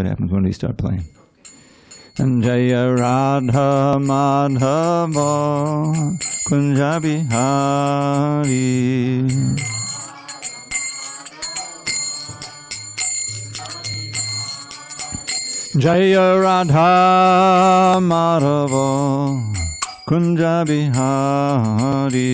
What happens when we start playing? And Jaya Radha Madhava Kunja Bihari. Jaya Radha Madhava Kunja Bihari.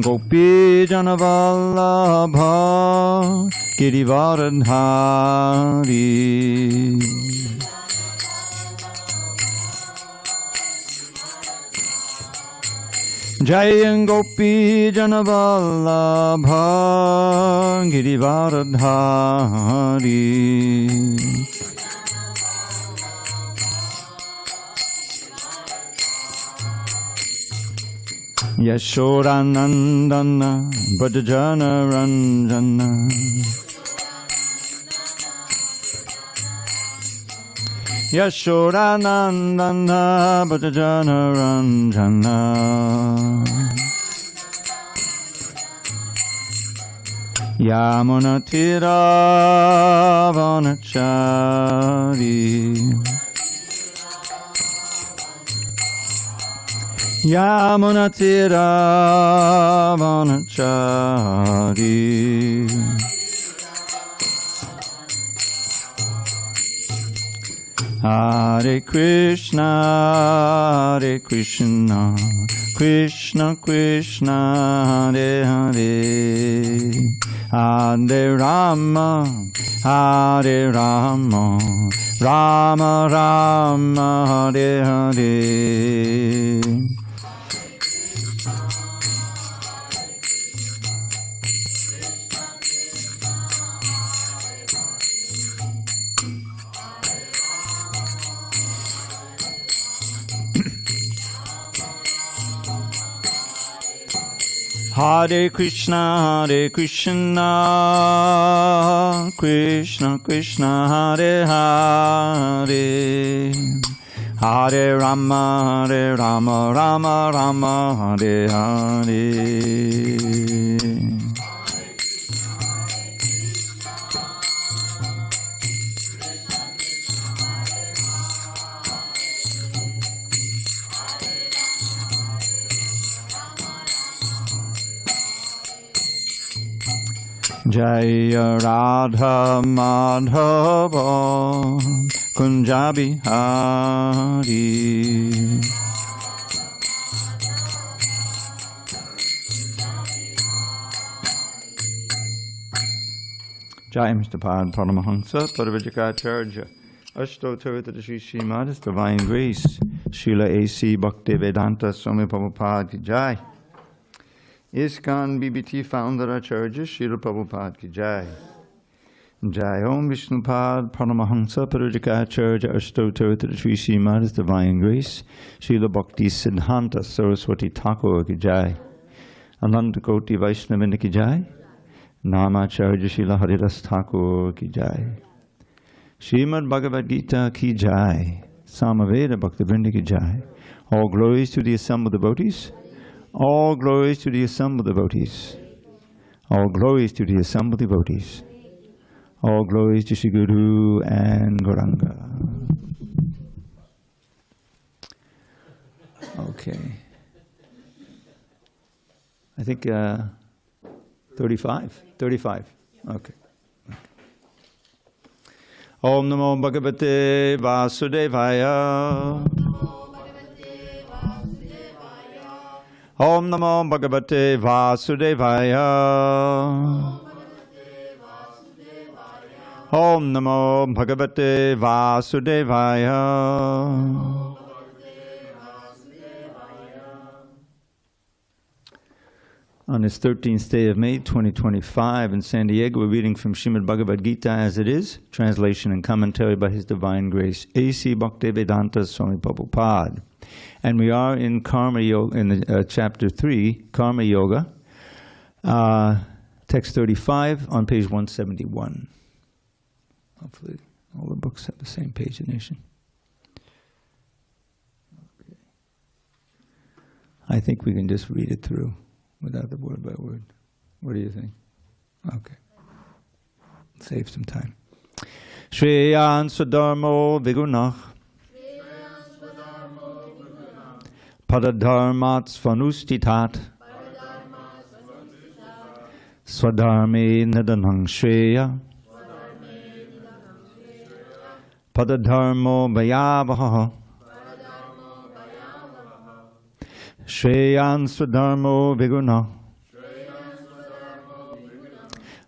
Gopi Janavallabha Girivaradhari. Jai Gopi Janavallabha Girivaradhari. Yashodanandana Bhajana Ranjana. Yashodanandana Bhajana Ranjana. Yamunatira Vanachari. Yamunatira Vanachari. Hare Krishna, Hare Krishna, Krishna Krishna, Hare Hare, Hare Rama, Hare Rama, Rama Rama, Hare Hare. Hare Krishna, Hare Krishna, Krishna Krishna, Hare Hare, Hare Rama, Hare Rama, Rama Rama, Hare Hare. Jaya Radha Madhava Kunja Bihari. Jai Mr. Pad Paramahansa Parvajikacharya Ashtottara Shri Srimad, His Divine Grace Srila A.C. Bhaktivedanta Swami Prabhupada Ki Jai. ISKCON BBT Founder Acharya Srila Prabhupada Ki Jai. Jai Om Vishnupad Paramahansa Parvajikacharya Ashtottara Shri Srimad, His Divine Grace Srila Bhakti Siddhanta Saraswati Thakur Ki Jai. Ananta Koti Vaishnavini Ki Jai. Namacharya Srila Haridas Thakur Ki Jai. Srimad Bhagavad Gita Ki Jai. Samaveda Bhaktivinoda Ki Jai. All glories to the assembled devotees. All glories to the assembled devotees. All glories to the assembled devotees. All glories to Shri Guru and Gauranga. Okay. I think 35. Okay. Om Namo Bhagavate Vasudevaya. Om Namo Bhagavate Vasudevaya. Om Namo Bhagavate Vasudevaya. On this 13th day of May 2025 in San Diego, we're reading from Srimad Bhagavad Gita as it is, translation and commentary by His Divine Grace, A.C. Bhaktivedanta Swami Prabhupada. And we are in Karma Yoga, in chapter 3, Karma Yoga, text 35 on page 171. Hopefully all the books have the same pagination. Okay. I think we can just read it through. without the word by word. What do you think? Okay. Save some time. Shreyan Swadharmo Vigunah Padadharmat Svanustitat Swadharme Nidanang Shreya Padadharmo Bhayavaha Shreyan Swadharmo Vigunah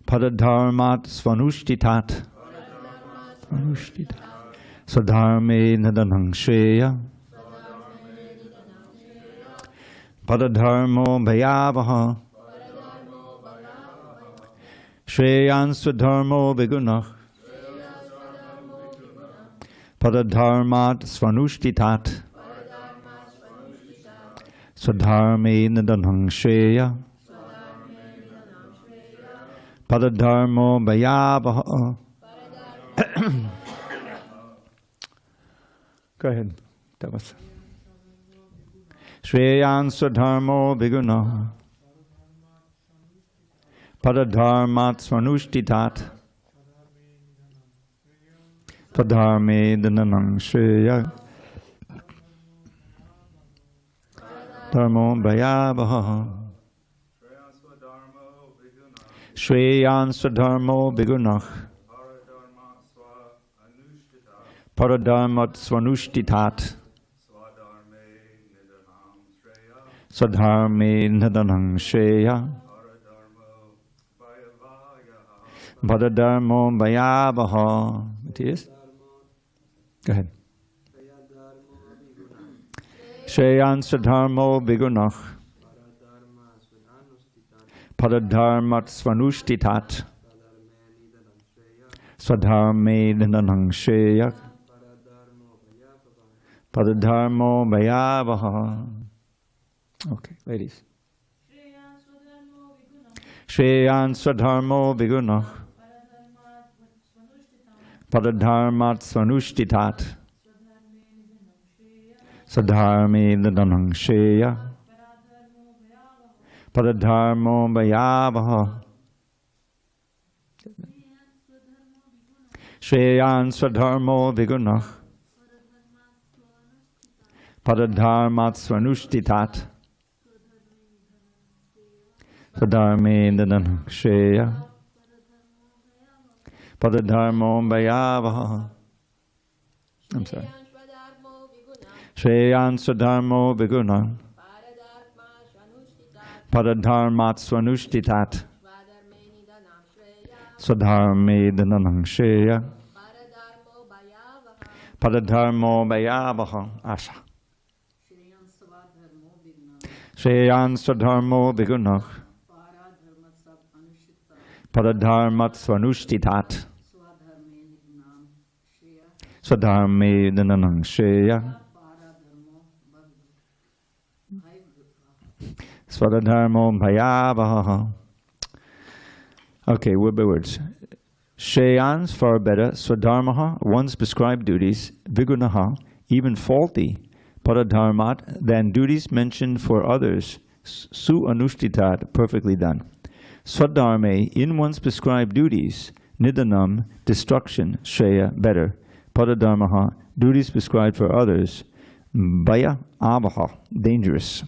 Padadharmat Svanustitat Swadharme Nidanang Shreya Padadharmo Bhayavaha Shreyan Swadharmo Vigunah Padadharmat Svanustitat Swadharme Nidanang Shreya Padadharmo Bhayavaha. Go ahead. That was Shreyan Swadharmo Vigunah Padadharmat Svanustitat Padharme Nidanang Shreya Dharmo Bhayavaha. Shreyan Swadharmo Vigunah Paradharmat Svanustitat Swadharme Nidanang Shreya Padadharmo Bhayavaha. It is? Go ahead. Shreyan Swadharmo Vigunah Padadharmat Svanustitat Swadharme Nidanang Shreya Padadharmo Bhayavaha. Okay, ladies. Shreyan Swadharmo Vigunah Padadharmat Svanustitat Swadharme Nidanang Shreya Padadharmo Bhayavaha. Shreyan Swadharmo Vigunah Padadharmat Svanustitat Swadharme Nidanang Shreya Padadharmo Bhayavaha. I'm sorry. Shreyan Swadharmo Vigunah Padadharmat Svanustitat Swadharme Nidanang Shreya Padadharmo Bhayavaha. Asha. Shreyan Swadharmo Vigunah Padadharmat Svanustitat Swadharme Nidanang Shreya Swadharmo Bhayavaha. Okay, word by words. Shreyan's far better, Swadharmaha, one's prescribed duties, Vigunaha, even faulty, Padadharmat, than duties mentioned for others, Su Anushtitat, perfectly done. Swadharme, in one's prescribed duties, Nidanam, destruction, Shreya, better. Padadharmaha, duties prescribed for others, Bhaya Avaha, dangerous.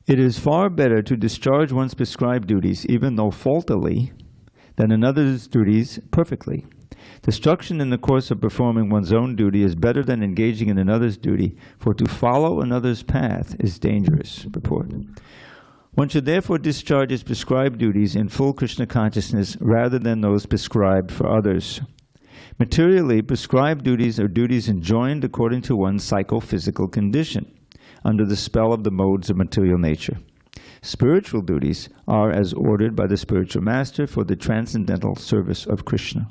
It is far better to discharge one's prescribed duties, even though faultily, than another's duties perfectly. Destruction in the course of performing one's own duty is better than engaging in another's duty, for to follow another's path is dangerous. Purport. One should therefore discharge his prescribed duties in full Krishna consciousness rather than those prescribed for others. Materially, prescribed duties are duties enjoined according to one's psychophysical condition, under the spell of the modes of material nature. Spiritual duties are as ordered by the spiritual master for the transcendental service of Krishna.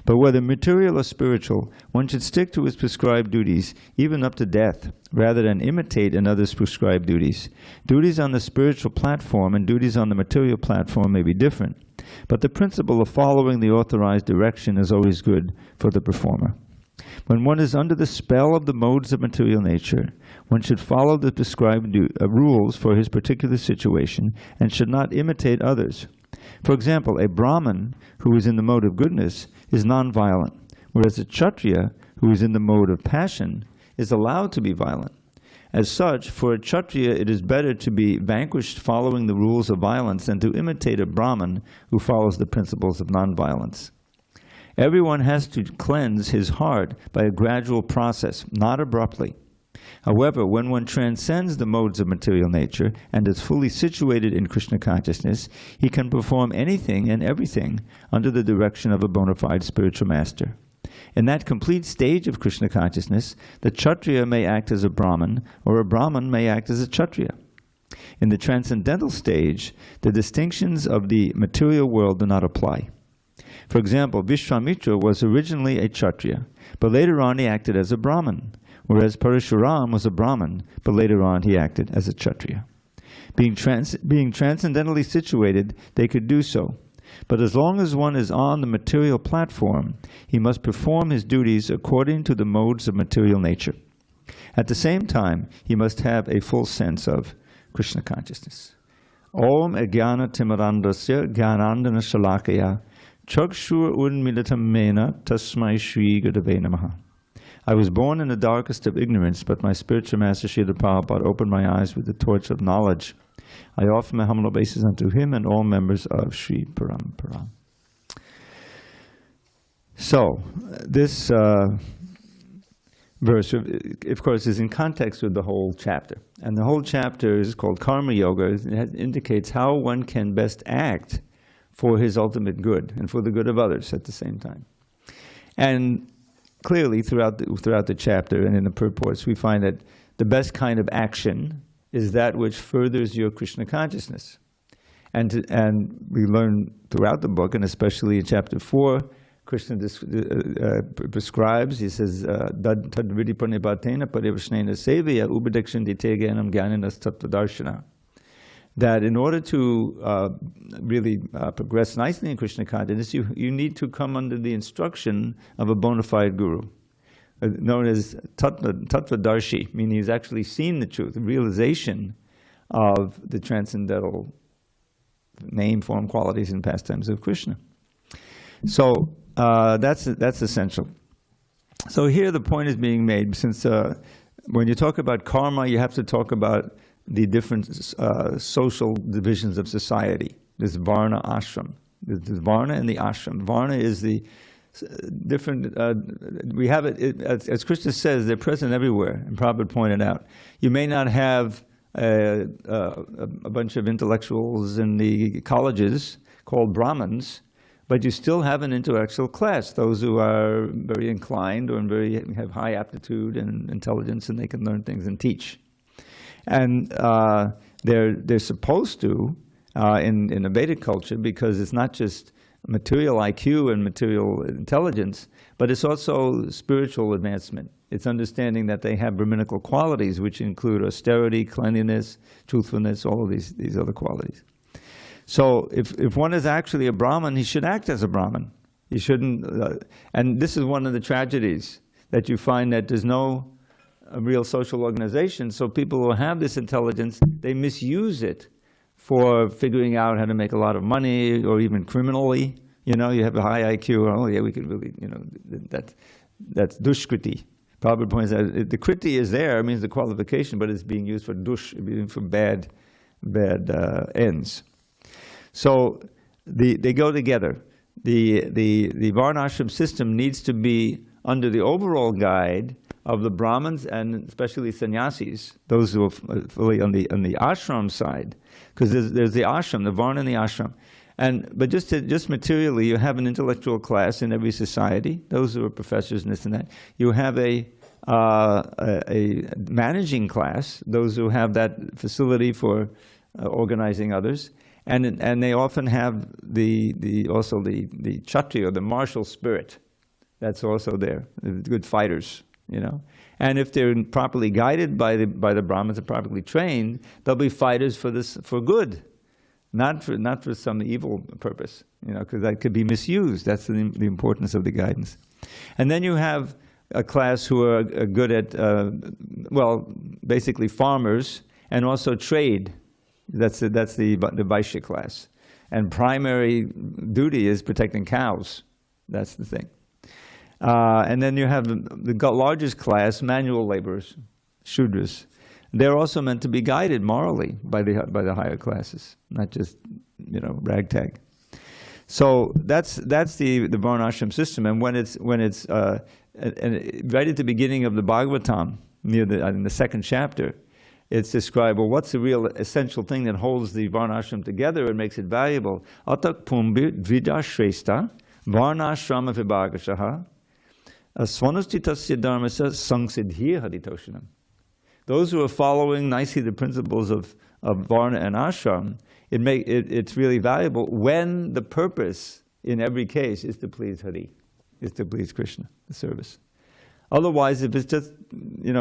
But whether material or spiritual, one should stick to his prescribed duties, even up to death, rather than imitate another's prescribed duties. Duties on the spiritual platform and duties on the material platform may be different, but the principle of following the authorized direction is always good for the performer. When one is under the spell of the modes of material nature, one should follow the prescribed rules for his particular situation and should not imitate others. For example, a Brahmin who is in the mode of goodness is non-violent, whereas a Kshatriya who is in the mode of passion is allowed to be violent. As such, for a Kshatriya it is better to be vanquished following the rules of violence than to imitate a Brahmin who follows the principles of non-violence. Everyone has to cleanse his heart by a gradual process, not abruptly. However, when one transcends the modes of material nature and is fully situated in Krishna consciousness, he can perform anything and everything under the direction of a bona fide spiritual master. In that complete stage of Krishna consciousness, the Kshatriya may act as a Brahmin, or a Brahmin may act as a Kshatriya. In the transcendental stage, the distinctions of the material world do not apply. For example, Vishwamitra was originally a Kshatriya, but later on he acted as a Brahmin, whereas Parashuram was a Brahmin, but later on he acted as a Kshatriya. Being transcendentally situated, they could do so. But as long as one is on the material platform, he must perform his duties according to the modes of material nature. At the same time, he must have a full sense of Krishna consciousness. Om Ajnana Timirandasya Jnanandana Shalakaya Chakshur Unmilitam Mena Tasmai Shri Gurave Namaha. I was born in the darkest of ignorance, but my spiritual master Srila Prabhupada opened my eyes with the torch of knowledge. I offer my humble obeisance unto him and all members of Sri Parampara. So, this verse, of course, is in context with the whole chapter. And the whole chapter is called Karma Yoga. It indicates how one can best act for his ultimate good and for the good of others at the same time. And clearly, throughout the chapter and in the purports, we find that the best kind of action is that which furthers your Krishna consciousness. And we learn throughout the book, and especially in chapter 4, Krishna prescribes, he says, Tadvidi pranipatena parivashnena sevaya ubadikshandi teganam jnaninas tattvadarshana. That in order to really progress nicely in Krishna consciousness, you need to come under the instruction of a bona fide guru, known as Tattvadarshi, meaning he's actually seen the truth, the realization of the transcendental name, form, qualities, and pastimes of Krishna. So that's essential. So here the point is being made, since when you talk about karma, you have to talk about the different social divisions of society. There's Varna, Ashram. There's Varna and the Ashram. Varna is the different, we have it, as Krishna says, they're present everywhere, and Prabhupada pointed out. You may not have a bunch of intellectuals in the colleges called Brahmins, but you still have an intellectual class, those who are very inclined or have high aptitude and intelligence, and they can learn things and teach. And they're supposed to in the Vedic culture, because it's not just material IQ and material intelligence, but it's also spiritual advancement. It's understanding that they have Brahminical qualities, which include austerity, cleanliness, truthfulness, all of these other qualities. So if one is actually a Brahmin, he should act as a Brahmin. He shouldn't, and this is one of the tragedies, that you find that there's no real social organization, so people who have this intelligence, they misuse it for figuring out how to make a lot of money, or even criminally. You know, you have a high IQ, oh yeah, we could really, you know, that's dushkriti. Prabhupada points out, the kriti is there, it means the qualification, but it's being used for for bad ends. So they go together. The Varnashram system needs to be under the overall guide of the Brahmins and especially sannyasis, those who are fully on the ashram side, because there's the ashram, the Varna and the ashram. But just materially, you have an intellectual class in every society, those who are professors and this and that. You have a managing class, those who have that facility for organizing others. And they often have also the kshatriya, or the martial spirit. That's also there, good fighters, you know. And if they're properly guided by the Brahmins and properly trained, they'll be fighters for good, not for some evil purpose, you know, because that could be misused. That's the importance of the guidance. And then you have a class who are good at, well, basically farmers and also trade. That's the Vaishya class. And primary duty is protecting cows. That's the thing. And then you have the largest class, manual laborers, Shudras. They're also meant to be guided morally by the higher classes, not just, ragtag. So that's the Varnashram system. And when it's right at the beginning of the Bhagavatam, in the second chapter, it's described, well, what's the real essential thing that holds the Varnashram together and makes it valuable? Atak pumbir dvija shrestha varnashrama vibhagashaha swanustitasya dharmasa sangsiddhya haditoshanam. Those who are following nicely the principles of Varna and Ashram, it's really valuable when the purpose in every case is to please Hari, is to please Krishna, the service. Otherwise, if it's just,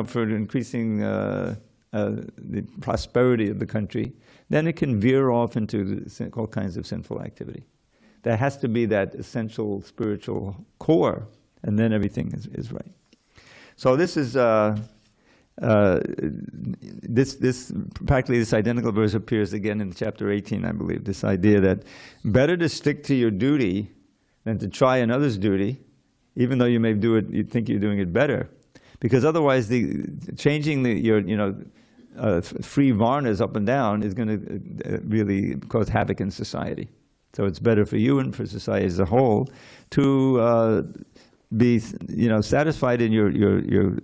for increasing the prosperity of the country, then it can veer off into all kinds of sinful activity. There has to be that essential spiritual core, and then everything is right. So this is practically this identical verse appears again in chapter 18, I believe. This idea that better to stick to your duty than to try another's duty, even though you may do it, you think you're doing it better, because otherwise changing your free varnas up and down is going to really cause havoc in society. So it's better for you and for society as a whole to be satisfied in your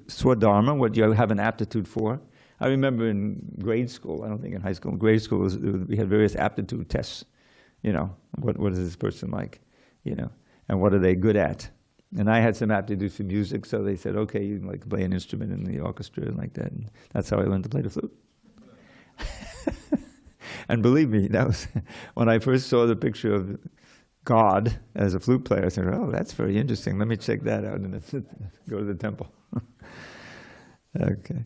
swadharma, what you have an aptitude for. I remember in grade school, I don't think in high school, in grade school we had various aptitude tests. What is this person like? And what are they good at? And I had some aptitude for music, so they said, okay, you can play an instrument in the orchestra and like that. And that's how I learned to play the flute. And believe me, that was when I first saw the picture of God as a flute player. I said, oh, that's very interesting. Let me check that out and go to the temple. Okay.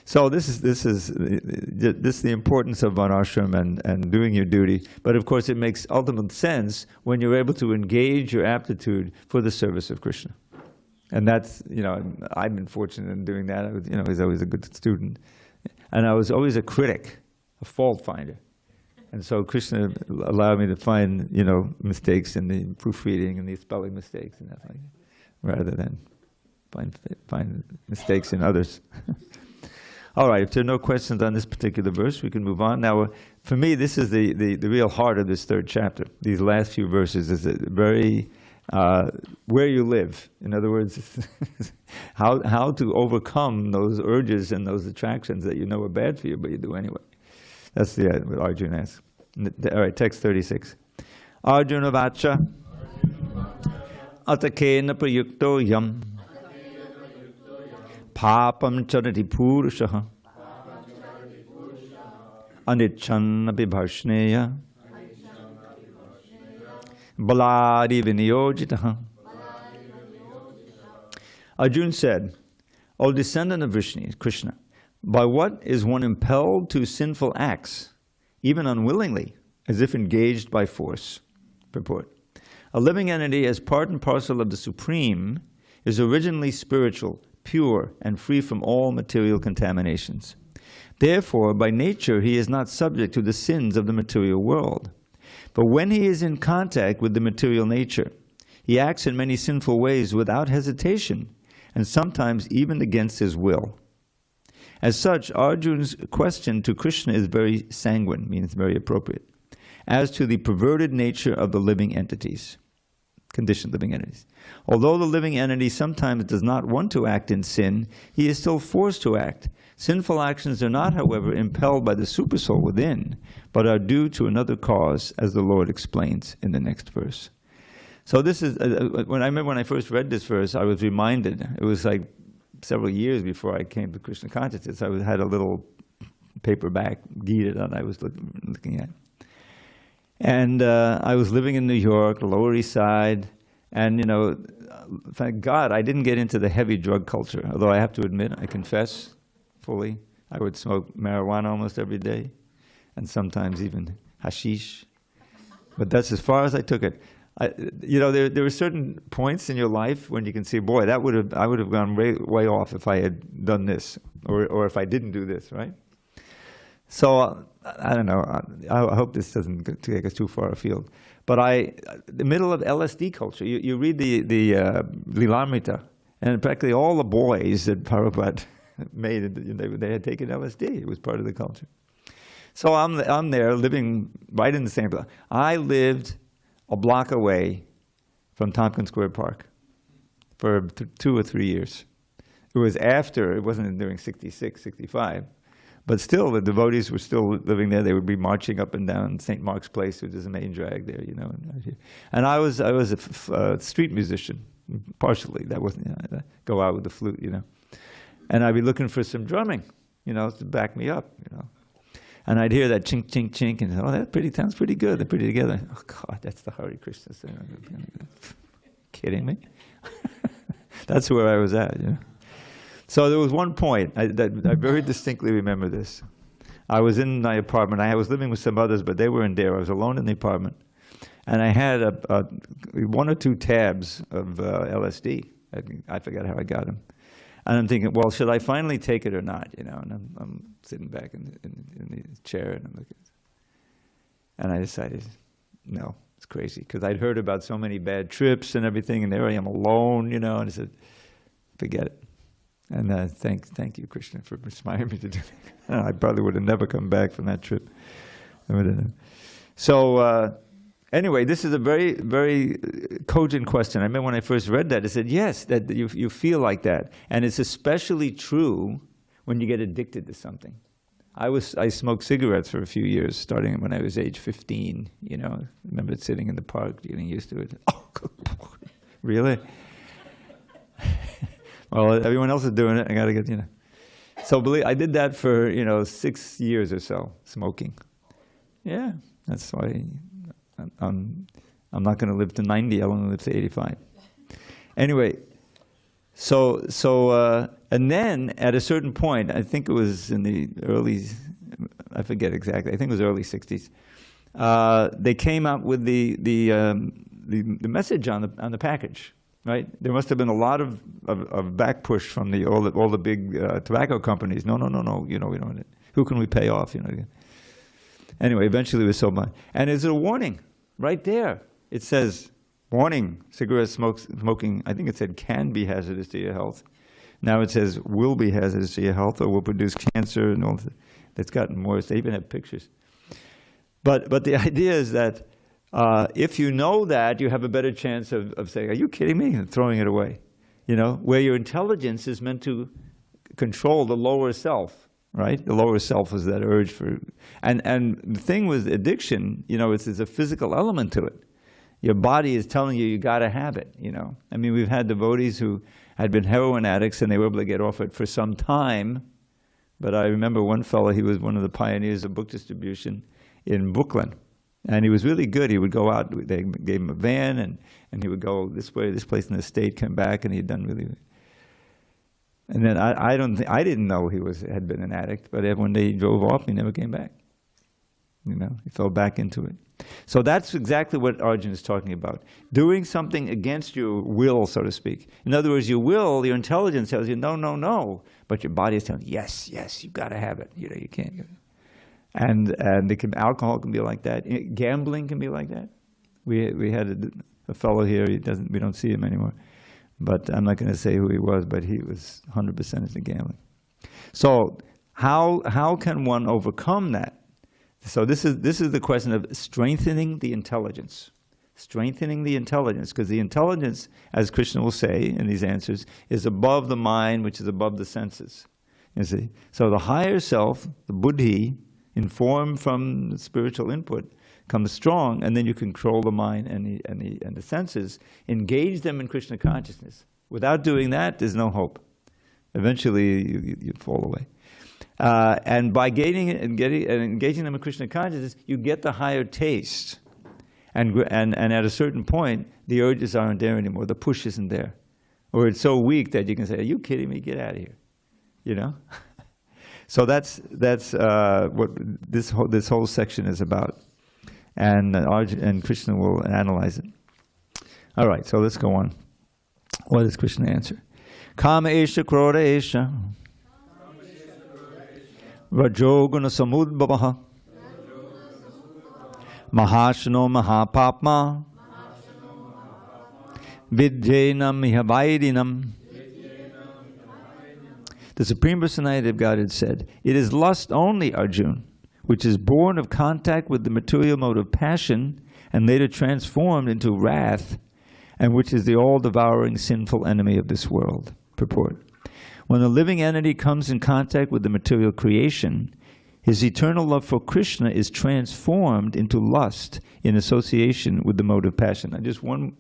So this is the importance of varnashram and doing your duty. But of course, it makes ultimate sense when you're able to engage your aptitude for the service of Krishna. And that's, I've been fortunate in doing that. I was always a good student. And I was always a critic, a fault finder. And so Krishna allowed me to find, mistakes in the proofreading and the spelling mistakes and that, rather than find mistakes in others. All right, if there are no questions on this particular verse, we can move on. Now, for me, this is the real heart of this third chapter. These last few verses is very where you live. In other words, how to overcome those urges and those attractions that are bad for you, but you do anyway. That's what Arjuna asks. All right, text 36. Arjuna vacha atakena prayukto yam papam charati purushaha anichanna bibharshneya baladi viniyojitaha. Arjuna said, O descendant of Vishnu, Krishna, by what is one impelled to sinful acts, even unwillingly, as if engaged by force? Purport. A living entity, as part and parcel of the Supreme, is originally spiritual, pure, and free from all material contaminations. Therefore, by nature, he is not subject to the sins of the material world. But when he is in contact with the material nature, he acts in many sinful ways without hesitation, and sometimes even against his will. As such, Arjuna's question to Krishna is very sanguine, means very appropriate, as to the perverted nature of the living entities, conditioned living entities. Although the living entity sometimes does not want to act in sin, he is still forced to act. Sinful actions are not, however, impelled by the supersoul within, but are due to another cause, as the Lord explains in the next verse. So this is, when I first read this verse, I was reminded, it was like several years before I came to Krishna consciousness. I had a little paperback Gita that I was looking at. And I was living in New York, Lower East Side, and thank God I didn't get into the heavy drug culture, although I have to admit, I confess fully, I would smoke marijuana almost every day, and sometimes even hashish. But that's as far as I took it. there were certain points in your life when you can see, boy, I would have gone way off if I had done this, or if I didn't do this, right? So I don't know. I hope this doesn't take us too far afield. But the middle of LSD culture, you read the Lilamrita, and practically all the boys that Prabhupada made, they had taken LSD. It was part of the culture. So I'm there living right in the same block. I lived a block away from Tompkins Square Park for 2 or 3 years. It wasn't during 66, 65. But still, the devotees were still living there. They would be marching up and down St. Mark's Place, which is the main drag there, And I was a street musician, partially. That wasn't, go out with the flute, And I'd be looking for some drumming, to back me up, And I'd hear that chink, chink, chink, and that sounds pretty good. They're pretty together. Oh God, that's the Hare Krishna thing. Kidding me? That's where I was at, So there was one point, I very distinctly remember this. I was in my apartment. I was living with some others, but they weren't there. I was alone in the apartment. And I had 1 or 2 tabs of LSD. I forgot how I got them. And I'm thinking, well, should I finally take it or not? And I'm sitting back in the chair, and I'm looking. And I decided, no, it's crazy. Because I'd heard about so many bad trips and everything, and there I am alone, And I said, forget it. And thank you, Krishna, for inspiring me to do that. I probably would have never come back from that trip. So anyway, this is a very, very cogent question. I remember when I first read that, I said, yes, that you feel like that. And it's especially true when you get addicted to something. I smoked cigarettes for a few years, starting when I was age 15. I remember sitting in the park, getting used to it. Oh, really? Well, everyone else is doing it. I got to get, So I did that for, 6 years or so, smoking. Yeah, that's why I'm not going to live to 90. I'll only live to 85. Anyway, and then at a certain point, I think it was in the early, I forget exactly. I think it was early 60s. They came out with the message on the package. Right? There must have been a lot of back push from all the big tobacco companies. No, we don't. Who can we pay off? Anyway, eventually we sold mine. And there's a warning right there. It says, warning, cigarette smoking, I think it said can be hazardous to your health. Now it says will be hazardous to your health or will produce cancer and all that. It's gotten worse. They even have pictures. But the idea is that if you know that, you have a better chance of saying, are you kidding me? And throwing it away. Where your intelligence is meant to control the lower self, right? The lower self is that urge for, and the thing with addiction, it's a physical element to it. Your body is telling you got to have it, I mean, we've had devotees who had been heroin addicts and they were able to get off it for some time. But I remember one fellow, he was one of the pioneers of book distribution in Brooklyn. And he was really good. He would go out, they gave him a van, and he would go this way, this place in the state, come back, and he'd done really good. And then I didn't know he had been an addict, but when they drove off, he never came back. He fell back into it. So that's exactly what Arjuna is talking about. Doing something against your will, so to speak. In other words, your will, your intelligence tells you, no, no, no. But your body is telling you, yes, yes, you've got to have it. You can't get it. And alcohol can be like that. Gambling can be like that. We had a fellow here. We don't see him anymore. But I'm not going to say who he was. But he was 100% into gambling. So how can one overcome that? So this is the question of strengthening the intelligence. Strengthening the intelligence, because the intelligence, as Krishna will say in these answers, is above the mind, which is above the senses. You see, so the higher self, the buddhi, informed from the spiritual input, comes strong, and then you control the mind and the senses, engage them in Krishna consciousness. Without doing that, there's no hope. Eventually, you fall away. And by gaining it and engaging them in Krishna consciousness, you get the higher taste. And at a certain point, the urges aren't there anymore. The push isn't there, or it's so weak that you can say, "Are you kidding me? Get out of here," So that's what this whole section is about, and Krishna will analyze it. All right, so let's go on. What does Krishna answer? Kama esha krodha esha rajoguna samudbhavaha mahashano mahapapma vidyenam ihavaidinam. The Supreme Personality of Godhead said, "It is lust only, Arjuna, which is born of contact with the material mode of passion and later transformed into wrath, and which is the all-devouring sinful enemy of this world." Purport. When a living entity comes in contact with the material creation, his eternal love for Krishna is transformed into lust in association with the mode of passion. Now, just one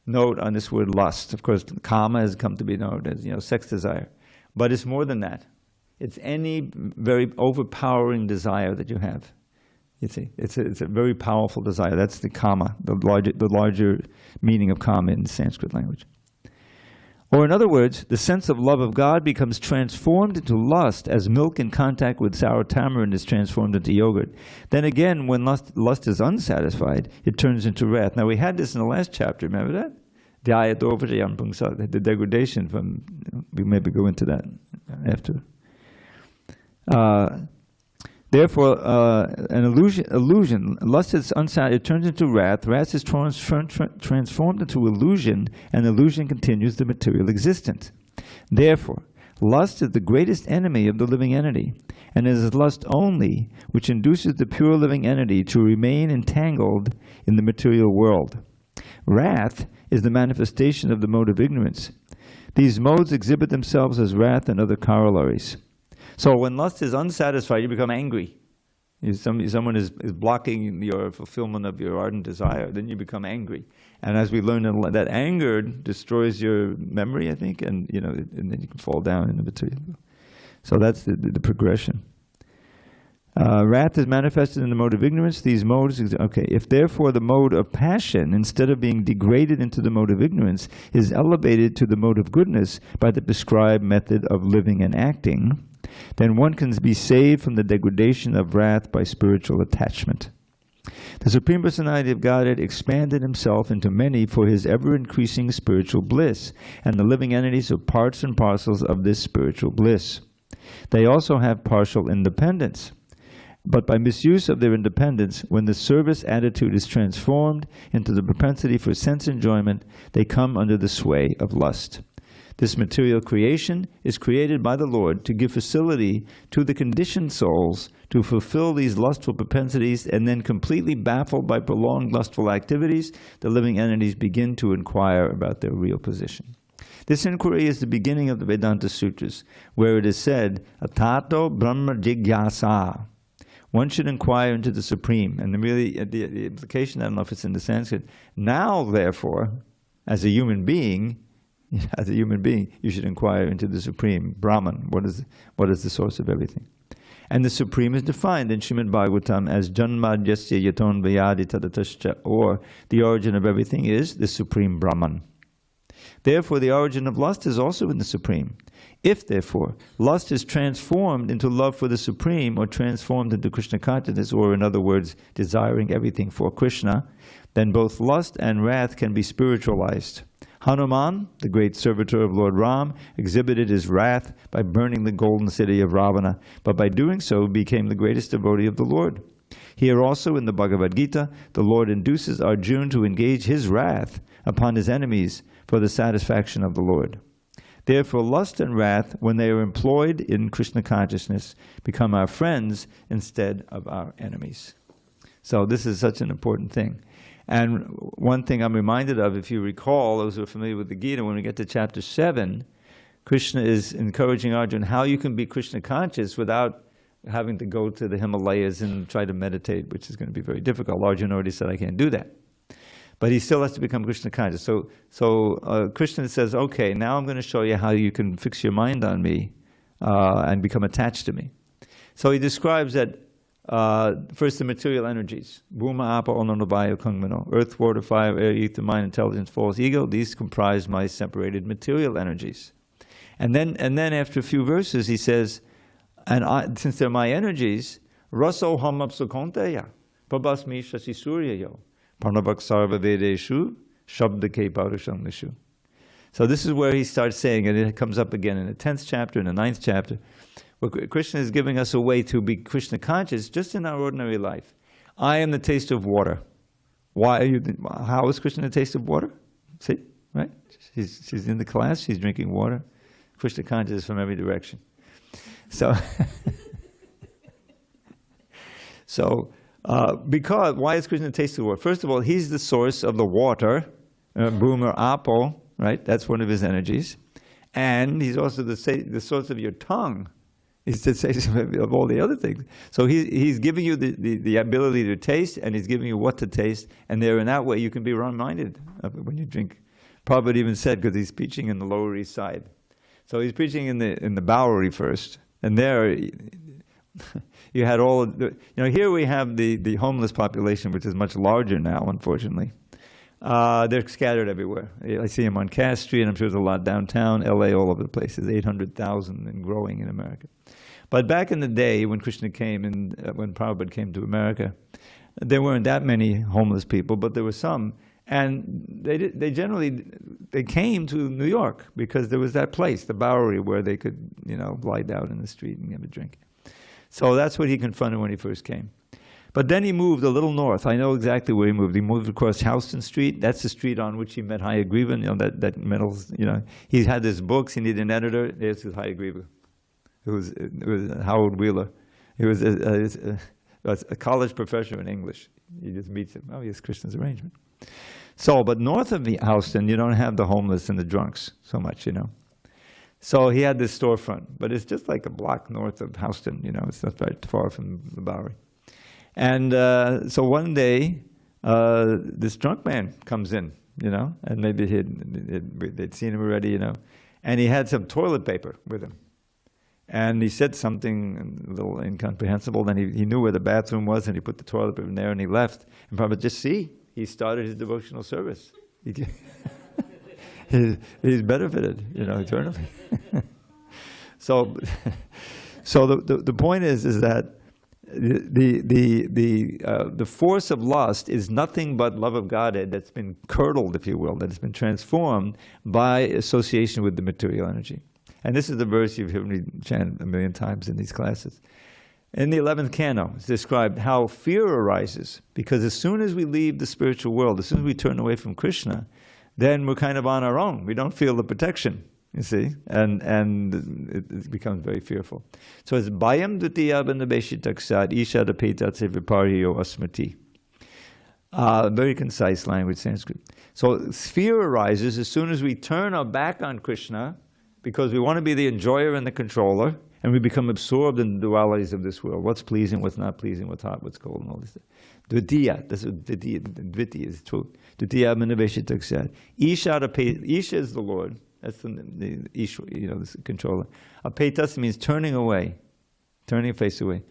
note on this word lust. Of course, kama has come to be known as, sex desire. But it's more than that. It's any very overpowering desire that you have. You see, it's a very powerful desire. That's the kama, the larger meaning of kama in the Sanskrit language. Or in other words, the sense of love of God becomes transformed into lust as milk in contact with sour tamarind is transformed into yogurt. Then again, when lust is unsatisfied, it turns into wrath. Now we had this in the last chapter, remember that? The degradation from, we maybe go into that after. Therefore, an illusion, lust is unsatisfied, it turns into wrath, wrath is transformed into illusion, and illusion continues the material existence. Therefore, lust is the greatest enemy of the living entity, and it is lust only which induces the pure living entity to remain entangled in the material world. Wrath is the manifestation of the mode of ignorance. These modes exhibit themselves as wrath and other corollaries. So when lust is unsatisfied, you become angry. Someone is blocking your fulfillment of your ardent desire, then you become angry. And as we learn, that anger destroys your memory, I think, and and then you can fall down in the material. So that's the progression. Wrath is manifested in the mode of ignorance. These modes, if therefore the mode of passion, instead of being degraded into the mode of ignorance, is elevated to the mode of goodness by the prescribed method of living and acting, then one can be saved from the degradation of wrath by spiritual attachment. The Supreme Personality of Godhead expanded himself into many for his ever-increasing spiritual bliss, and the living entities are parts and parcels of this spiritual bliss. They also have partial independence. But by misuse of their independence, when the service attitude is transformed into the propensity for sense enjoyment, they come under the sway of lust. This material creation is created by the Lord to give facility to the conditioned souls to fulfill these lustful propensities, and then completely baffled by prolonged lustful activities, the living entities begin to inquire about their real position. This inquiry is the beginning of the Vedanta Sutras, where it is said, Atato Brahma Jigyasa. One should inquire into the Supreme. And the implication, I don't know if it's in the Sanskrit, now therefore, as a human being, you should inquire into the Supreme, Brahman. What is the source of everything? And the Supreme is defined in Srimad Bhagavatam as Janmadhyasya Yaton Vyadi Tadatascha, or the origin of everything is the Supreme Brahman. Therefore, the origin of lust is also in the Supreme. If, therefore, lust is transformed into love for the Supreme, or transformed into Krishna consciousness, or in other words, desiring everything for Krishna, then both lust and wrath can be spiritualized. Hanuman, the great servitor of Lord Ram, exhibited his wrath by burning the golden city of Ravana, but by doing so became the greatest devotee of the Lord. Here also in the Bhagavad Gita, the Lord induces Arjuna to engage his wrath upon his enemies for the satisfaction of the Lord. Therefore, lust and wrath, when they are employed in Krishna consciousness, become our friends instead of our enemies. So this is such an important thing. And one thing I'm reminded of, if you recall, those who are familiar with the Gita, when we get to chapter 7, Krishna is encouraging Arjuna how you can be Krishna conscious without having to go to the Himalayas and try to meditate, which is going to be very difficult. Arjuna already said, I can't do that. But he still has to become Krishna conscious. So Krishna says, okay, now I'm going to show you how you can fix your mind on me and become attached to me. So he describes that first the material energies. Bhuma, Apa, Onano, Vayu, Kungmano. Earth, water, fire, air, ether, mind, intelligence, false ego. These comprise my separated material energies. And then after a few verses he says, since they're my energies, Raso Hamapsukonteya, Pabasmi Shasi Suryayo. Parnavak Sarva Vedeshu, Shabda ke parusham nishu. So this is where he starts saying, and it comes up again in the 10th chapter, in the 9th chapter, where Krishna is giving us a way to be Krishna conscious just in our ordinary life. I am the taste of water. Why are you? How is Krishna the taste of water? See, right? She's in the class. She's drinking water. Krishna conscious from every direction. So, because why is Krishna the taste of water? First of all, he's the source of the water, Bhumar Apo, right? That's one of his energies, and he's also the source of your tongue. He's the source of all the other things. So he's giving you the ability to taste, and he's giving you what to taste, and there in that way you can be wrong-minded when you drink. Prabhupada even said, because he's preaching in the Lower East Side, so he's preaching in the Bowery first, and there you had all of the, here we have the homeless population, which is much larger now, unfortunately. They're scattered everywhere. I see them on Cass Street, and I'm sure there's a lot downtown, LA, all over the place. There's 800,000 and growing in America. But back in the day when Krishna came and when Prabhupada came to America, there weren't that many homeless people, but there were some. And they generally came to New York because there was that place, the Bowery, where they could, lie down in the street and have a drink. So that's what he confronted when he first came. But then he moved a little north. I know exactly where he moved. He moved across Houston Street. That's the street on which he met Hayagriva, that middle, He had his books. He needed an editor. There's his Hayagriva. It was Howard Wheeler. He was a college professor in English. He just meets him. Oh, he has Krishna's arrangement. So, but north of Houston, you don't have the homeless and the drunks so much, So he had this storefront, but it's just like a block north of Houston, It's not very far from the Bowery. And so one day, this drunk man comes in, and maybe they'd seen him already, and he had some toilet paper with him. And he said something a little incomprehensible. Then he knew where the bathroom was, and he put the toilet paper in there, and he left. And probably he started his devotional service. He's benefited, eternally. So the point is that the force of lust is nothing but love of Godhead that's been curdled, if you will, that has been transformed by association with the material energy. And this is the verse you've heard me chant a million times in these classes. In the 11th canto, it's described how fear arises, because as soon as we leave the spiritual world, as soon as we turn away from Krishna, then we're kind of on our own. We don't feel the protection, you see, and it becomes very fearful. So it's Bhayam Dutiya Bandhabeshitaksad Isha Dapetatse Viparyo Asmati. Very concise language, Sanskrit. So fear arises as soon as we turn our back on Krishna, because we want to be the enjoyer and the controller, and we become absorbed in the dualities of this world. What's pleasing, what's not pleasing, what's hot, what's cold, and all this stuff. Dvitiya, that's what Dvitiya is true. Dvitiya Manaveshitaksad. Isha is the Lord. That's the Isha, the controller. Apetas means turning away, turning your face away.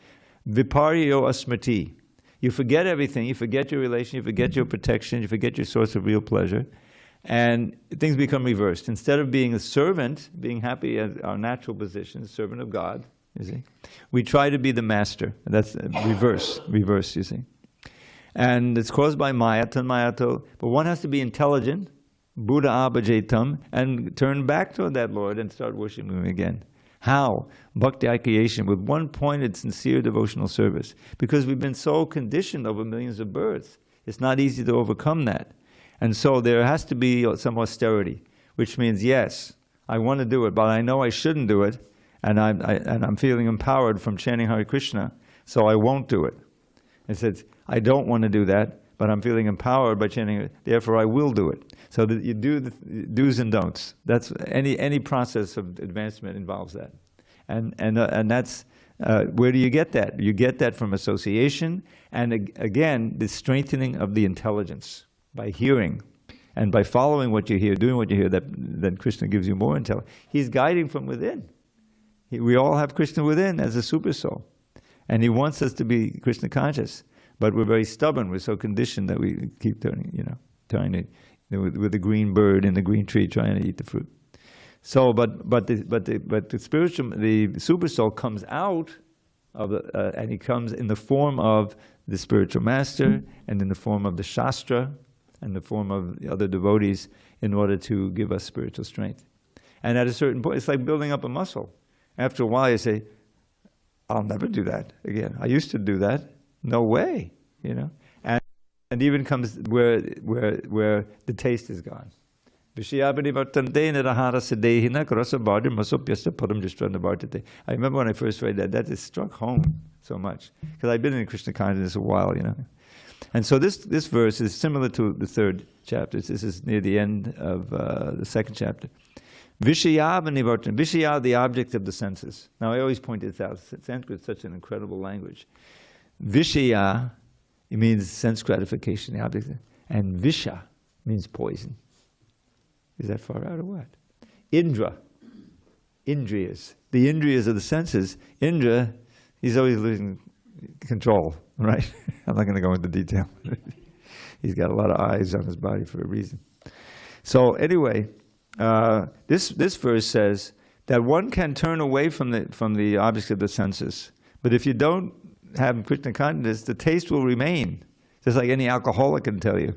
Viparyo asmriti. You forget everything. You forget your relation. You forget your protection. You forget your source of real pleasure. And things become reversed. Instead of being a servant, being happy at our natural position, servant of God, you see, we try to be the master. That's reverse, you see. And it's caused by maya, tanmayato, but one has to be intelligent, Buddha abhajetam, and turn back to that Lord and start worshiping Him again. How? Bhakti aikayation, with one pointed, sincere devotional service. Because we've been so conditioned over millions of births, it's not easy to overcome that. And so there has to be some austerity, which means, yes, I want to do it, but I know I shouldn't do it, and I'm feeling empowered from chanting Hare Krishna, so I won't do it. It says, I don't want to do that, but I'm feeling empowered by chanting it, therefore I will do it. So that you do the do's and don'ts. That's any process of advancement involves that. And that's, where do you get that? You get that from association, and again, the strengthening of the intelligence. By hearing, and by following what you hear, doing what you hear, that Krishna gives you more intelligence. He's guiding from within. We all have Krishna within as a super soul. And He wants us to be Krishna conscious. But we're very stubborn. We're so conditioned that we keep trying to, with the green bird in the green tree, trying to eat the fruit. So, but the spiritual, the super soul comes out of and he comes in the form of the spiritual master, and in the form of the Shastra, and the form of the other devotees in order to give us spiritual strength. And at a certain point, it's like building up a muscle. After a while, you say, I'll never do that again. I used to do that. No way, you know. And even comes where the taste is gone. I remember when I first read that, that just struck home so much. Because I've been in Krishna consciousness a while, you know. And so this verse is similar to the third chapter. This is near the end of the second chapter. Vishaya, Vishaya, the object of the senses. Now I always point this out. Sanskrit is such an incredible language. Vishaya, it means sense gratification, the object. And Visha means poison. Is that far out or what? Indra, Indriyas. The Indriyas are the senses. Indra, he's always losing control, right? I'm not going to go into detail. He's got a lot of eyes on his body for a reason. So anyway, this verse says that one can turn away from the objects of the senses, but if you don't have Krishna consciousness, the taste will remain. Just like any alcoholic can tell you,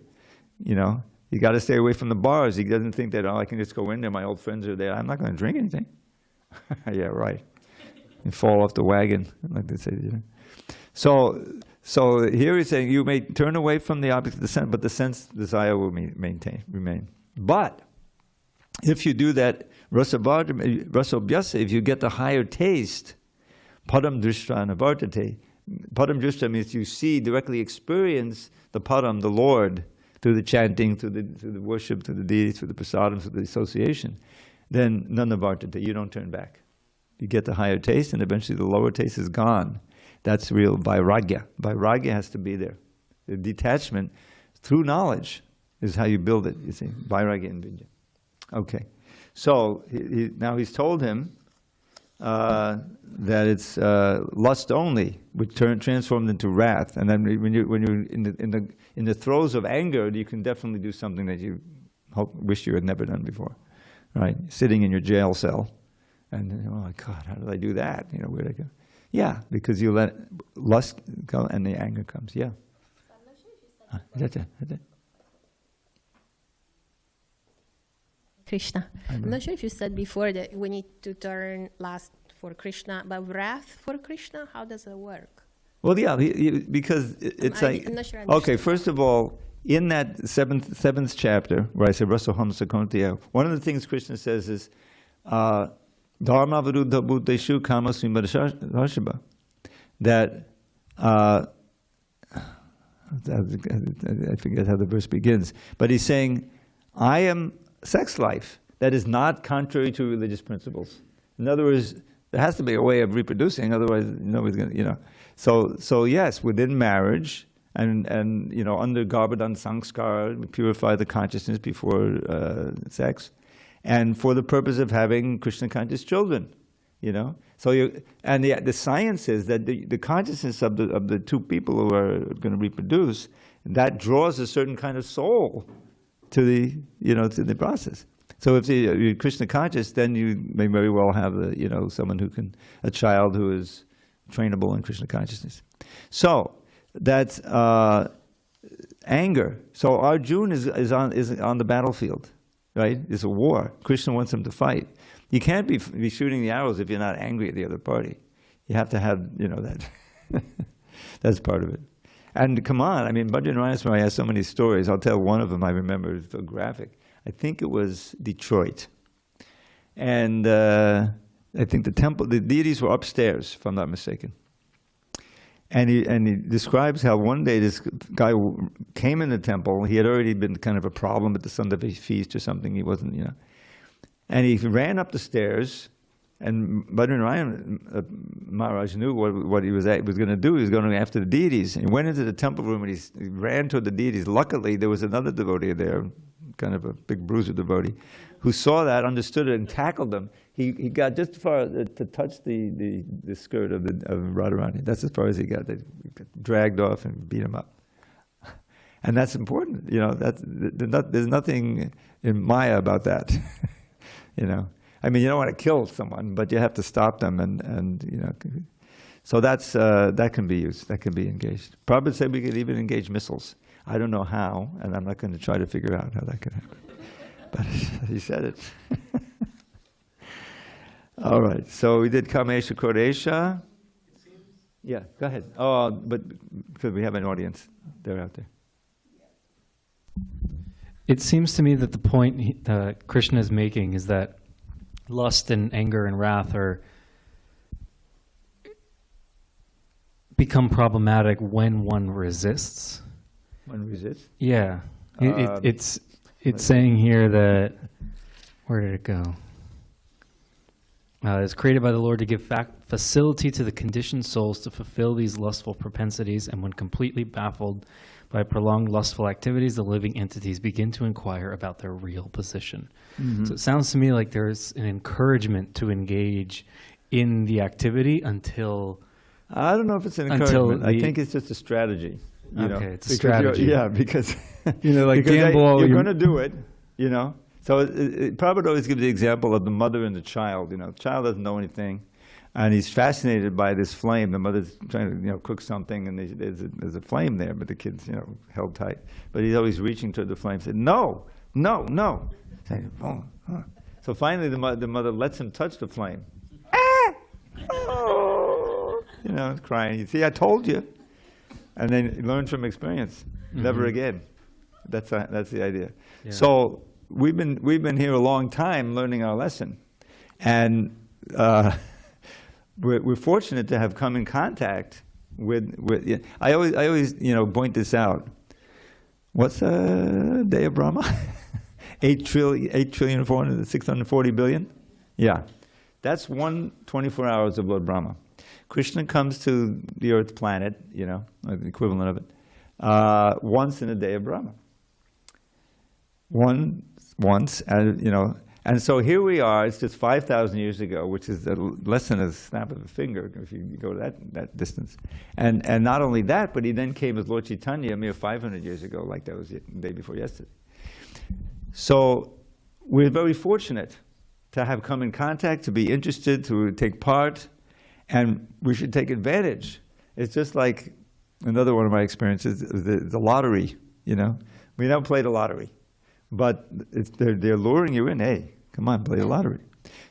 you know. You got to stay away from the bars. He doesn't think that, oh, I can just go in there, my old friends are there, I'm not going to drink anything. Yeah, right. And fall off the wagon, like they say. You know? So here he's saying you may turn away from the object of the sense, but the sense desire will remain. But if you do that, rasabhyasa, if you get the higher taste, padam drishta navartate. Padam drishta means you see, directly experience the padam, the Lord, through the chanting, through the worship, through the deities, through the prasadam, through the association, then nanavartate, you don't turn back. You get the higher taste, and eventually the lower taste is gone. That's real vairagya. Vairagya has to be there. The detachment through knowledge is how you build it, you see. Vairagya and vidya. Okay. So now he's told him that it's lust only, which transformed into wrath. And then when you're in the throes of anger, you can definitely do something that you wish you had never done before, right? Sitting in your jail cell, and oh my God, how did I do that? You know, where'd I go? Yeah, because you let lust go, and the anger comes. Yeah. Krishna. I'm not sure if you said before that we need to turn lust for Krishna, but wrath for Krishna, how does it work? Well, yeah, because it's I'm not sure. Okay, first of all, in that seventh chapter, where I said Rasaham Sakontiya, one of the things Krishna says is Dharma Varuddha Bhuteshu Kama Srimadashashaba. That I forget how the verse begins, but he's saying, I am sex life that is not contrary to religious principles. In other words, there has to be a way of reproducing, otherwise nobody's going to, you know. So yes, within marriage and you know, under Garbhadan Sanskar, we purify the consciousness before sex, and for the purpose of having Krishna conscious children, you know. So the science is that the consciousness of the two people who are going to reproduce, that draws a certain kind of soul to the, you know, to the process. So if you're Krishna conscious, then you may very well have someone a child who is trainable in Krishna consciousness. So that's anger. So Arjuna is on the battlefield, right? It's a war. Krishna wants him to fight. You can't be shooting the arrows if you're not angry at the other party. You have to have, you know, that. That's part of it. And come on, I mean, Bhajan Swami has so many stories. I'll tell one of them I remember, it's so graphic. I think it was Detroit. And I think the deities were upstairs, if I'm not mistaken. And he describes how one day this guy came in the temple. He had already been kind of a problem at the Sunday feast or something. He wasn't, you know. And he ran up the stairs, and Bhajan Maharaj knew what he was going to do. He was going to go after the deities. And he went into the temple room and he ran toward the deities. Luckily, there was another devotee there, kind of a big bruiser devotee, who saw that, understood it, and tackled them. He got just as far to touch the skirt of Radharani. That's as far as he got. They dragged off and beat him up. And that's important. You know, there's nothing in Maya about that. You know, I mean, you don't want to kill someone, but you have to stop them, and you know. So that's, that can be used, that can be engaged. Prabhupada said we could even engage missiles. I don't know how, and I'm not going to try to figure out how that could happen. But he said it. All right, so we did Kamesha Krodesha. Yeah, go ahead. Oh, but because we have an audience, they're out there. It seems to me that the point that Krishna is making is that lust and anger and wrath are become problematic when one resists. One resists? Yeah. It's saying here that, where did it go? It's created by the Lord to give facility to the conditioned souls to fulfill these lustful propensities, and when completely baffled by prolonged lustful activities, the living entities begin to inquire about their real position. Mm-hmm. So it sounds to me like there's an encouragement to engage in the activity until... I don't know if it's an encouragement. I think it's just a strategy. Okay, it's a strategy. Yeah, because like gamble. You're going to do it, So Prabhupada always gives the example of the mother and the child. The child doesn't know anything, and he's fascinated by this flame. The mother's trying to cook something, and there's a flame there, but the kid's held tight. But he's always reaching toward the flame. Said no, no, no. So finally, the mother lets him touch the flame. Crying. You see, I told you. And then he learned from experience. Mm-hmm. Never again. That's the idea. Yeah. So we've been here a long time learning our lesson, and we're fortunate to have come in contact with. I always point this out. What's the day of Brahma? 8,640 billion. Yeah, that's 24 hours of Lord Brahma. Krishna comes to the Earth planet, the equivalent of it, once in a day of Brahma. Once, and so here we are. It's just 5,000 years ago, which is less than a snap of a finger if you go that distance. And not only that, but he then came as Lord Chaitanya a mere 500 years ago, like that was the day before yesterday. So we're very fortunate to have come in contact, to be interested, to take part. And we should take advantage. It's just like another one of my experiences is the lottery. We don't play the lottery, but they're luring you in. Hey, come on, play the lottery.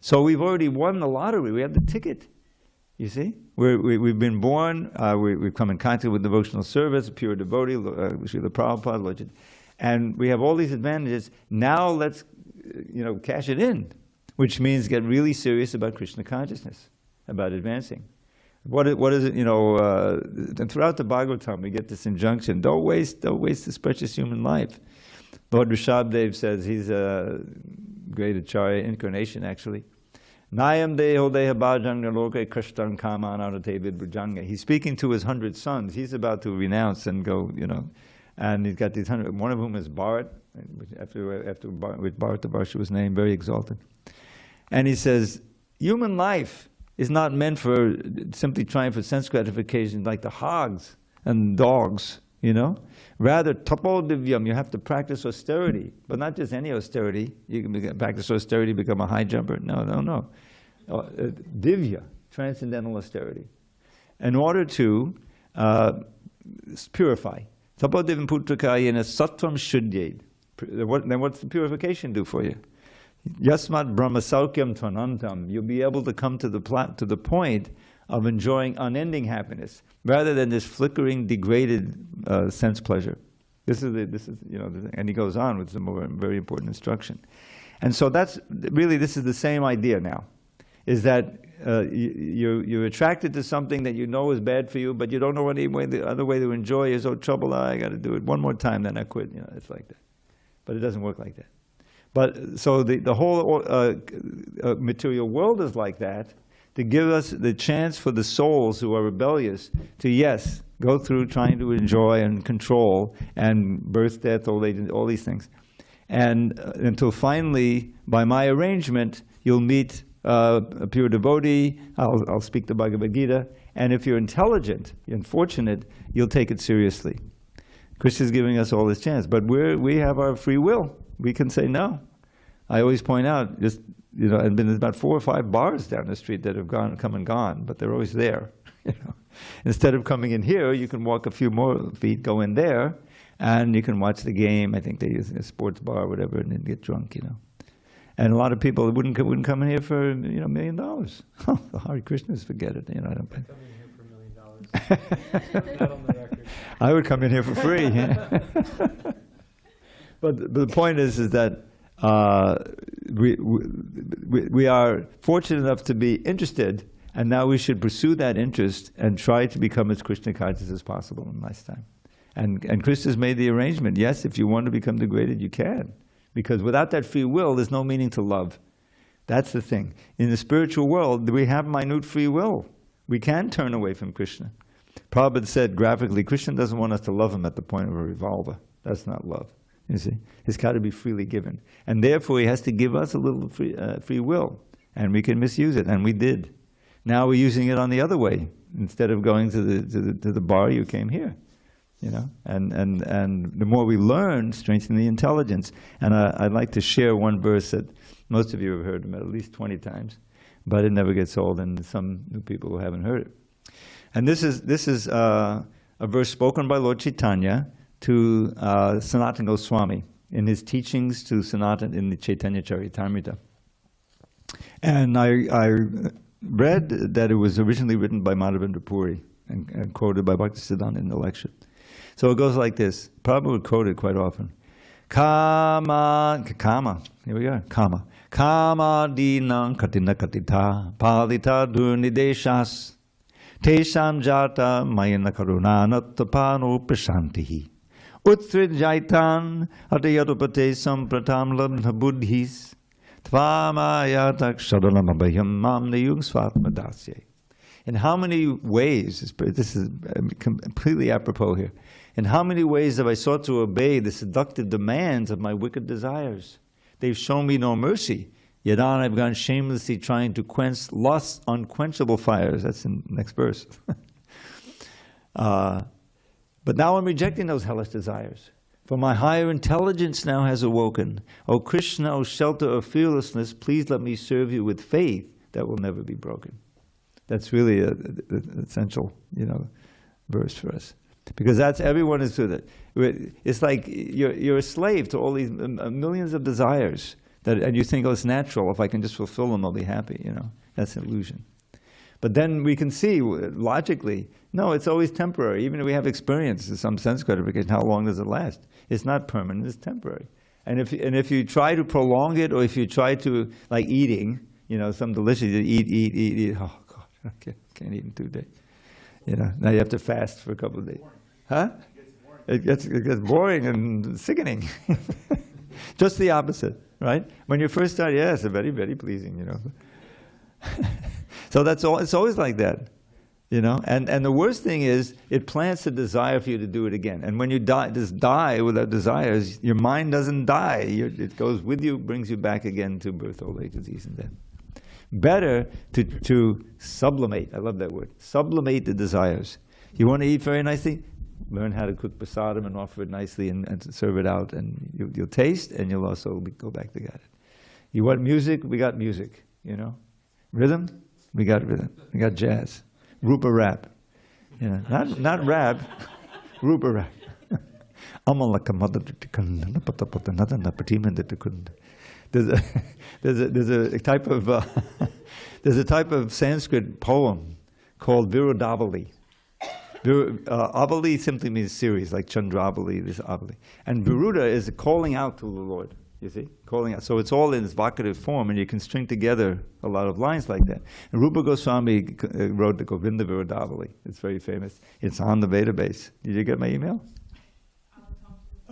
So we've already won the lottery. We have the ticket. You see, we've been born. We've come in contact with devotional service, pure devotee, Srila Prabhupada, Lord, and we have all these advantages. Now let's cash it in, which means get really serious about Krishna consciousness. About advancing. What is it, and throughout the Bhagavatam we get this injunction, don't waste this precious human life. Lord Rishabdev says, he's a great Acharya incarnation actually. Nayam deho deha bhajanga loke krishtan kamanarate vidbrujanga. He's speaking to his 100 sons. He's about to renounce and go, and he's got these 100, one of whom is Bharat, with Bharat the Varsha was named, very exalted. And he says, human life is not meant for simply trying for sense gratification like the hogs and dogs, Rather, tapo divyam, you have to practice austerity, but not just any austerity. You can practice austerity, become a high jumper. No. Divya, transcendental austerity. In order to purify. Tapo divyam putrakayena sattvam shuddhyed. Then what's the purification do for you? Yasmat brahma saukyam tvanantam. You'll be able to come to the point of enjoying unending happiness, rather than this flickering, degraded sense pleasure. This is, and he goes on with some more very important instruction. And so this is the same idea now, is that you're attracted to something that you know is bad for you, but you don't know any way, the other way to enjoy is, trouble, I got to do it one more time, then I quit. It's like that. But it doesn't work like that. But so the whole material world is like that, to give us the chance for the souls who are rebellious to, yes, go through trying to enjoy and control and birth, death, old age, all these things. And until finally, by my arrangement, you'll meet a pure devotee, I'll speak the Bhagavad Gita, and if you're intelligent and fortunate, you'll take it seriously. Krishna is giving us all this chance, but we have our free will. We can say no. I always point out, just, I've been about 4 or 5 bars down the street that have come and gone, but they're always there. You know, instead of coming in here, you can walk a few more feet, go in there, and you can watch the game. I think they use a sports bar or whatever, and then get drunk. You know, and a lot of people wouldn't come in here for $1 million. Oh, the Hare Krishnas, forget it. You know, I don't. Come in here for $1 million. Not on the record. I would come in here for free. But the point is that we are fortunate enough to be interested, and now we should pursue that interest and try to become as Krishna conscious as possible in lifetime. And Krishna's made the arrangement. Yes, if you want to become degraded, you can. Because without that free will, there's no meaning to love. That's the thing. In the spiritual world, we have minute free will. We can turn away from Krishna. Prabhupada said graphically, Krishna doesn't want us to love him at the point of a revolver. That's not love. You see, it's got to be freely given. And therefore, he has to give us a little free will. And we can misuse it, and we did. Now we're using it on the other way. Instead of going to the bar, you came here. You know, and the more we learn, strengthen the intelligence. And I'd like to share one verse that most of you have heard at least 20 times, but it never gets old, and some new people who haven't heard it. And this is a verse spoken by Lord Chaitanya to Sanatana Goswami in his teachings to Sanatana in the Chaitanya Charitamrita. And I read that it was originally written by Madhavendra Puri and quoted by Bhaktisiddhanta in the lecture. So it goes like this. Prabhupada would quote it quite often. Kama, here we go, kama. Kama dinam katina katita, palita durnideshas, tesham jata mayana karunanattapano prashantihi. Utrid jaitan atayatupate sampratam labdha buddhis, tvamayatak shadalamabhayam mamnayung svatmadasye. In how many ways, this is completely apropos here, in how many ways have I sought to obey the seductive demands of my wicked desires? They've shown me no mercy, yet on I've gone shamelessly trying to quench lust's unquenchable fires. That's in the next verse. But now I'm rejecting those hellish desires, for my higher intelligence now has awoken. O Krishna, O shelter of fearlessness, please let me serve you with faith that will never be broken. That's really an essential, verse for us, because that's everyone is with it. It's like you're a slave to all these millions of desires and you think, oh, it's natural. If I can just fulfill them, I'll be happy. That's an illusion. But then we can see logically, no, it's always temporary. Even if we have experience, some sense gratification, how long does it last? It's not permanent. It's temporary. And if you try to prolong it, or if you try to, like eating, some delicious, eat. Oh, okay, can't eat in 2 days. Now you have to fast for a couple of days. Huh? It gets boring and sickening. Just the opposite, right? When you first start, yes, it's very, very pleasing, So that's all. It's always like that, And the worst thing is, it plants a desire for you to do it again. And when you die without desires, your mind doesn't die. It goes with you, brings you back again to birth, old age, disease, and death. Better to sublimate. I love that word. Sublimate the desires. You want to eat very nicely? Learn how to cook prasadam and offer it nicely and serve it out, and you'll taste, and you'll also go back to God. You want music? We got music. Rhythm? We got rhythm. We got jazz. Rupa rap. Not rap. Rupa rap. There's a type of Sanskrit poem called Virodavali. Avali simply means series, like Chandravali, this Avali. And Viruda is calling out to the Lord, you see, calling out. So it's all in its vocative form, and you can string together a lot of lines like that. And Rupa Goswami wrote the Govinda Virodavali. It's very famous. It's on the database. Did you get my email?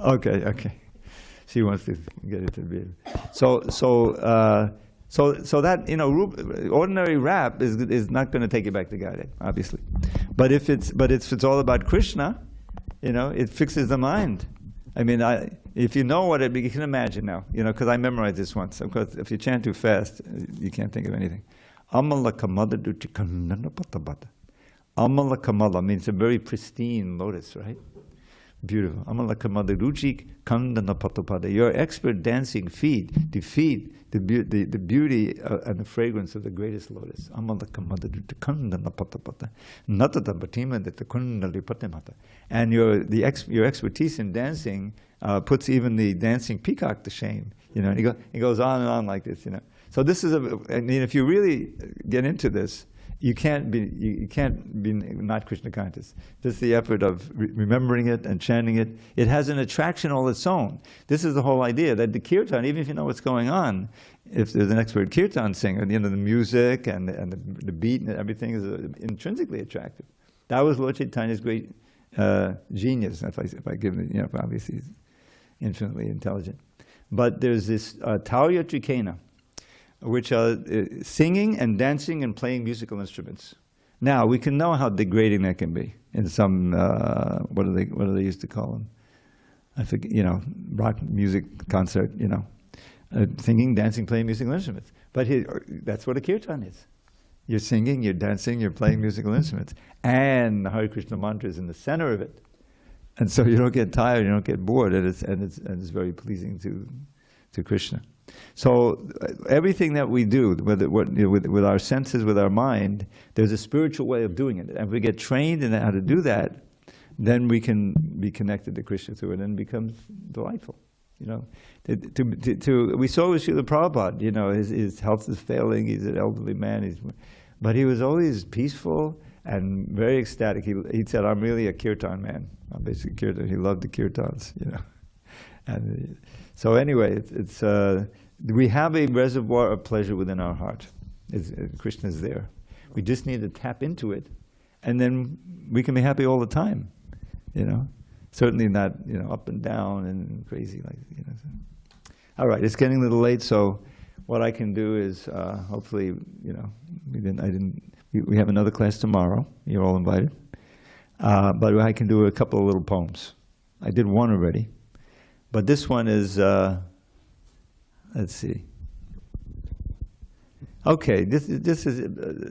Okay. She wants to get it to be. So that ordinary rap is not going to take you back to Godhead, obviously. But if it's all about Krishna, it fixes the mind. I mean, if you know what you can imagine now, because I memorized this once. Of course, if you chant too fast, you can't think of anything. Amala kamala duchikanana patabata. Amala kamala means a very pristine lotus, right? Beautiful. Amalakammada ruchi kandana patapada. Your expert dancing feet defeat the beauty and the fragrance of the greatest lotus. Amalakammada ruchi kandana patapata. Natata batima deta kundali patimata. And your expertise in dancing puts even the dancing peacock to shame. You know, and he goes on and on like this. You know. So this is I mean, if you really get into this, you can't be not Krishna conscious. Just the effort of remembering it and chanting it. It has an attraction all its own. This is the whole idea, that the kirtan, even if you know what's going on, if there's an expert kirtan singer, the music and the beat and everything is intrinsically attractive. That was Lord Chaitanya's great genius. If I give it, obviously he's infinitely intelligent. But there's this Taurya Trikena, which are singing and dancing and playing musical instruments. Now, we can know how degrading that can be in some, what do they used to call them? I forget, rock music concert, singing, dancing, playing musical instruments. But that's what a kirtan is. You're singing, you're dancing, you're playing musical instruments. And the Hare Krishna mantra is in the center of it. And so you don't get tired, you don't get bored, and it's very pleasing to Krishna. So everything that we do, with our senses, with our mind, there's a spiritual way of doing it. And if we get trained in how to do that, then we can be connected to Krishna through it, and it becomes delightful. We saw with Srila Prabhupada, his health is failing, he's an elderly man, but he was always peaceful and very ecstatic. He said, "I'm really a kirtan man." I'm basically kirtan. He loved the kirtans, And so anyway, we have a reservoir of pleasure within our heart. Krishna is there. We just need to tap into it, and then we can be happy all the time. Certainly not up and down and crazy like. All right, it's getting a little late, so what I can do is hopefully we have another class tomorrow. You're all invited, but I can do a couple of little poems. I did one already. But this one is, let's see. Okay, this is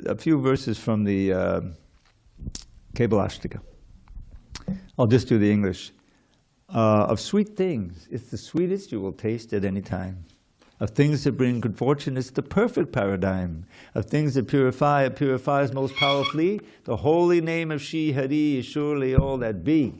a few verses from the Kebalashtaka. I'll just do the English. Of sweet things, it's the sweetest you will taste at any time. Of things that bring good fortune, it's the perfect paradigm. Of things that purify, it purifies most powerfully. The holy name of Shri Hari is surely all that be.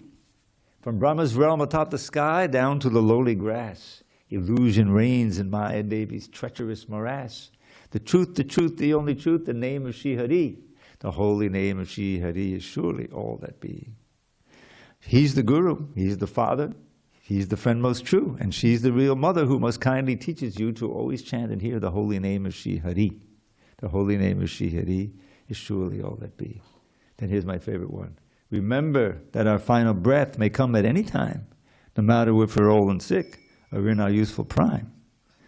From Brahma's realm atop the sky down to the lowly grass, illusion reigns in Maya Devi's treacherous morass. The truth, the only truth, the name of Shri Hari. The holy name of Shri Hari is surely all that be. He's the Guru, he's the Father, he's the friend most true, and she's the real mother who most kindly teaches you to always chant and hear the holy name of Shri Hari. The holy name of Shri Hari is surely all that be. Then here's my favorite one. Remember that our final breath may come at any time, no matter if we're old and sick or in our youthful prime.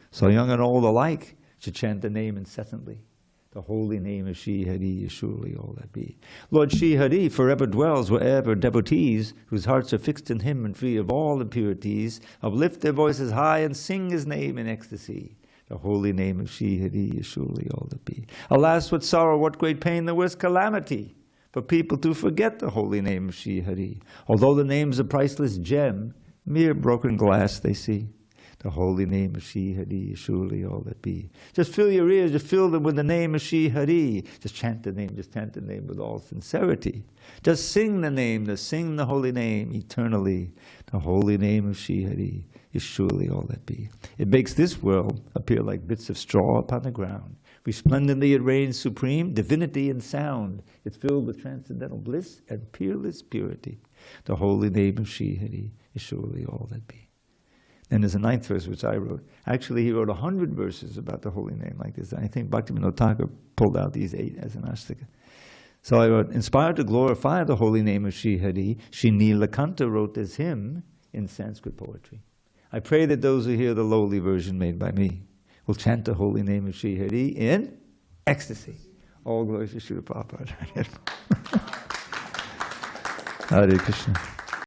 So young and old alike should chant the name incessantly. The holy name of Shri Hari is surely all that be. Lord Shri Hari forever dwells wherever devotees, whose hearts are fixed in Him and free of all impurities, uplift their voices high and sing His name in ecstasy. The holy name of Shri Hari is surely all that be. Alas, what sorrow, what great pain, the worst calamity, for people to forget the holy name of Shri Hari. Although the name's a priceless gem, mere broken glass they see. The holy name of Shri Hari is surely all that be. Just fill your ears, just fill them with the name of Shri Hari. Just chant the name with all sincerity. Just sing the name, just sing the holy name eternally. The holy name of Shri Hari is surely all that be. It makes this world appear like bits of straw upon the ground. Resplendently it reigns supreme, divinity and sound. It's filled with transcendental bliss and peerless purity. The holy name of Shri Hari is surely all that be. Then there's a 9th verse which I wrote. Actually, he wrote 100 verses about the holy name like this. I think Bhaktivinoda Thakur pulled out these 8 as an astika. So I wrote, inspired to glorify the holy name of Shri Hari, Shri Nilakanta wrote this hymn in Sanskrit poetry. I pray that those who hear the lowly version made by me will chant the holy name of Shri Hari in ecstasy. All glory to Srila Prabhupada. Hare Krishna.